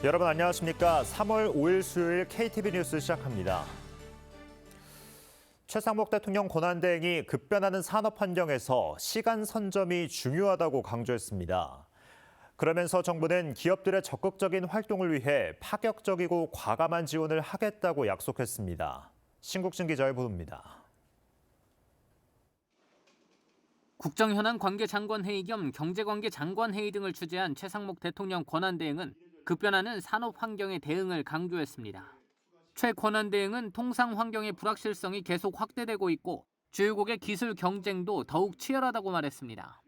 여러분 안녕하십니까? 3월 5일 수요일 KTV 뉴스 시작합니다. 최상목 대통령 권한대행이 급변하는 산업 환경에서 시간 선점이 중요하다고 강조했습니다. 그러면서 정부는 기업들의 적극적인 활동을 위해 파격적이고 과감한 지원을 하겠다고 약속했습니다. 신국진 기자의 보도입니다. 국정현안 관계장관회의 겸 경제관계장관회의 등을 주재한 최상목 대통령 권한대행은 급변하는 산업 환경에 대응을 강조했습니다. 최 권한대행은 통상 환경의 불확실성이 계속 확대되고 있고 주요국의 기술 경쟁도 더욱 치열하다고 말했습니다.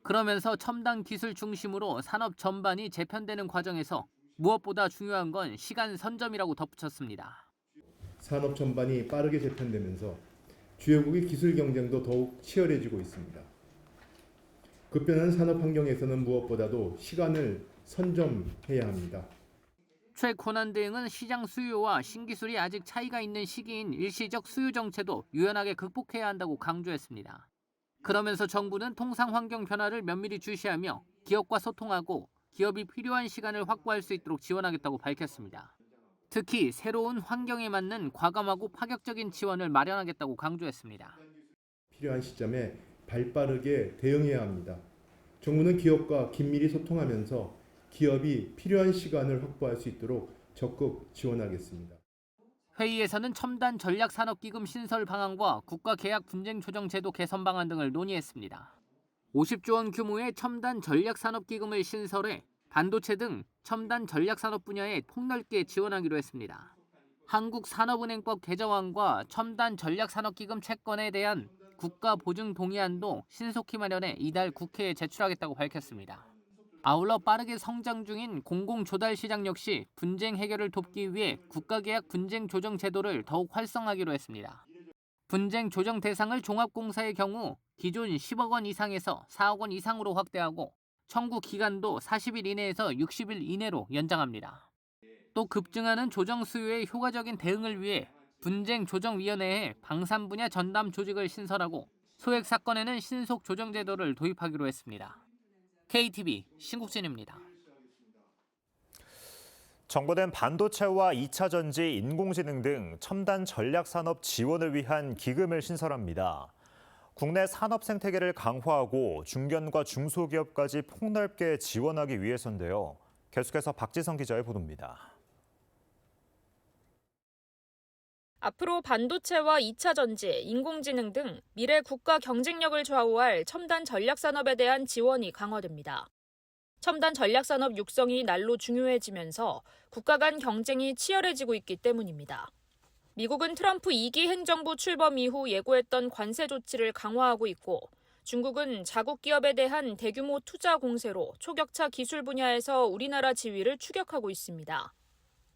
그러면서 첨단 기술 중심으로 산업 전반이 재편되는 과정에서 무엇보다 중요한 건 시간 선점이라고 덧붙였습니다. 산업 전반이 빠르게 재편되면서 주요국의 기술 경쟁도 더욱 치열해지고 있습니다. 급변하는 산업 환경에서는 무엇보다도 시간을 선점해야 합니다. 최 권한대행은 시장 수요와 신기술이 아직 차이가 있는 시기인 일시적 수요 정체도 유연하게 극복해야 한다고 강조했습니다. 그러면서 정부는 통상 환경 변화를 면밀히 주시하며 기업과 소통하고 기업이 필요한 시간을 확보할 수 있도록 지원하겠다고 밝혔습니다. 특히 새로운 환경에 맞는 과감하고 파격적인 지원을 마련하겠다고 강조했습니다. 필요한 시점에 발빠르게 대응해야 합니다. 정부는 기업과 긴밀히 소통하면서 기업이 필요한 시간을 확보할 수 있도록 적극 지원하겠습니다. 회의에서는 첨단 전략산업기금 신설 방안과 국가계약 분쟁 조정 제도 개선 방안 등을 논의했습니다. 50조 원 규모의 첨단 전략산업기금을 신설해 반도체 등 첨단 전략산업 분야에 폭넓게 지원하기로 했습니다. 한국산업은행법 개정안과 첨단 전략산업기금 채권에 대한 국가 보증 동의안도 신속히 마련해 이달 국회에 제출하겠다고 밝혔습니다. 아울러 빠르게 성장 중인 공공조달 시장 역시 분쟁 해결을 돕기 위해 국가계약 분쟁 조정 제도를 더욱 활성화하기로 했습니다. 분쟁 조정 대상을 종합공사의 경우 기존 10억 원 이상에서 4억 원 이상으로 확대하고 청구 기간도 40일 이내에서 60일 이내로 연장합니다. 또 급증하는 조정 수요의 효과적인 대응을 위해 분쟁조정위원회에 방산 분야 전담 조직을 신설하고 소액 사건에는 신속 조정 제도를 도입하기로 했습니다. KTV 신국진입니다. 정부는 반도체와 2차 전지, 인공지능 등 첨단 전략산업 지원을 위한 기금을 신설합니다. 국내 산업 생태계를 강화하고 중견과 중소기업까지 폭넓게 지원하기 위해서인데요. 계속해서 박지성 기자의 보도입니다. 앞으로 반도체와 2차 전지, 인공지능 등 미래 국가 경쟁력을 좌우할 첨단 전략산업에 대한 지원이 강화됩니다. 첨단 전략산업 육성이 날로 중요해지면서 국가 간 경쟁이 치열해지고 있기 때문입니다. 미국은 트럼프 2기 행정부 출범 이후 예고했던 관세 조치를 강화하고 있고 중국은 자국 기업에 대한 대규모 투자 공세로 초격차 기술 분야에서 우리나라 지위를 추격하고 있습니다.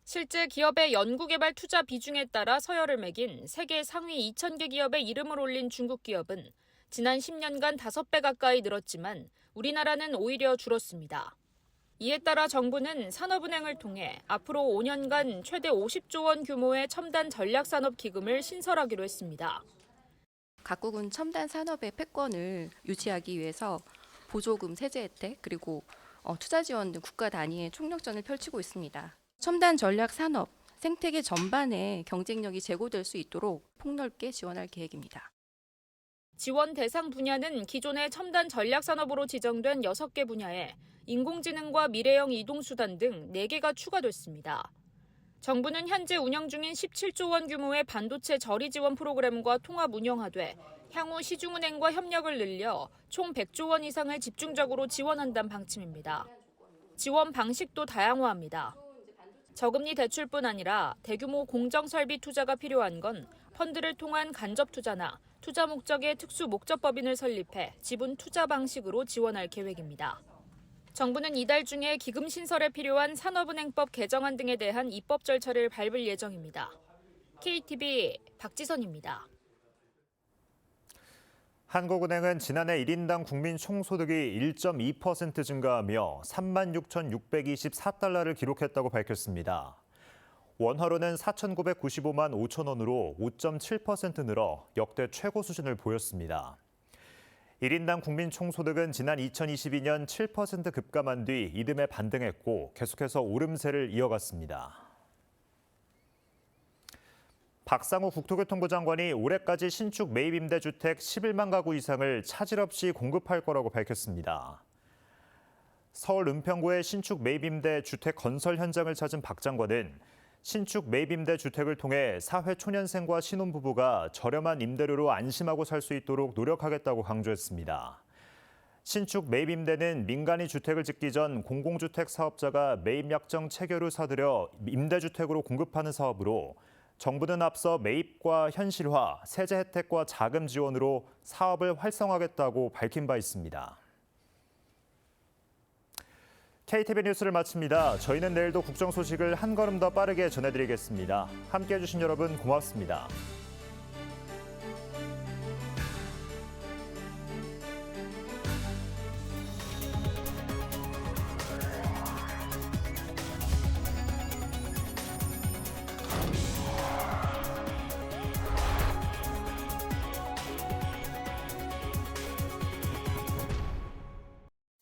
실제 기업의 연구개발 투자 비중에 따라 서열을 매긴 세계 상위 2,000개 기업의 이름을 올린 중국 기업은 지난 10년간 5배 가까이 늘었지만 우리나라는 오히려 줄었습니다. 이에 따라 정부는 산업은행을 통해 앞으로 5년간 최대 50조 원 규모의 첨단 전략산업 기금을 신설하기로 했습니다. 각국은 첨단 산업의 패권을 유지하기 위해서 보조금, 세제 혜택, 그리고 투자 지원 등 국가 단위의 총력전을 펼치고 있습니다. 첨단 전략 산업, 생태계 전반에 경쟁력이 제고될 수 있도록 폭넓게 지원할 계획입니다. 지원 대상 분야는 기존의 첨단 전략 산업으로 지정된 6개 분야에 인공지능과 미래형 이동수단 등 4개가 추가됐습니다. 정부는 현재 운영 중인 17조 원 규모의 반도체 저리 지원 프로그램과 통합 운영하되 향후 시중은행과 협력을 늘려 총 100조 원 이상을 집중적으로 지원한다는 방침입니다. 지원 방식도 다양화합니다. 저금리 대출뿐 아니라 대규모 공정설비 투자가 필요한 건 펀드를 통한 간접 투자나 투자 목적의 특수 목적법인을 설립해 지분 투자 방식으로 지원할 계획입니다. 정부는 이달 중에 기금 신설에 필요한 산업은행법 개정안 등에 대한 입법 절차를 밟을 예정입니다. KTV 박지선입니다. 한국은행은 지난해 1인당 국민 총소득이 1.2% 증가하며 36,624달러를 기록했다고 밝혔습니다. 원화로는 4,995만 5천 원으로 5.7% 늘어 역대 최고 수준을 보였습니다. 1인당 국민 총소득은 지난 2022년 7% 급감한 뒤 이듬해 반등했고 계속해서 오름세를 이어갔습니다. 박상우 국토교통부 장관이 올해까지 신축 매입 임대주택 11만 가구 이상을 차질 없이 공급할 거라고 밝혔습니다. 서울 은평구의 신축 매입 임대 주택 건설 현장을 찾은 박 장관은 신축 매입 임대 주택을 통해 사회 초년생과 신혼부부가 저렴한 임대료로 안심하고 살 수 있도록 노력하겠다고 강조했습니다. 신축 매입 임대는 민간이 주택을 짓기 전 공공주택 사업자가 매입 약정 체결 후 사들여 임대주택으로 공급하는 사업으로 정부는 앞서 매입과 현실화, 세제 혜택과 자금 지원으로 사업을 활성화하겠다고 밝힌 바 있습니다. KTV 뉴스를 마칩니다. 저희는 내일도 국정 소식을 한 걸음 더 빠르게 전해드리겠습니다. 함께해 주신 여러분 고맙습니다.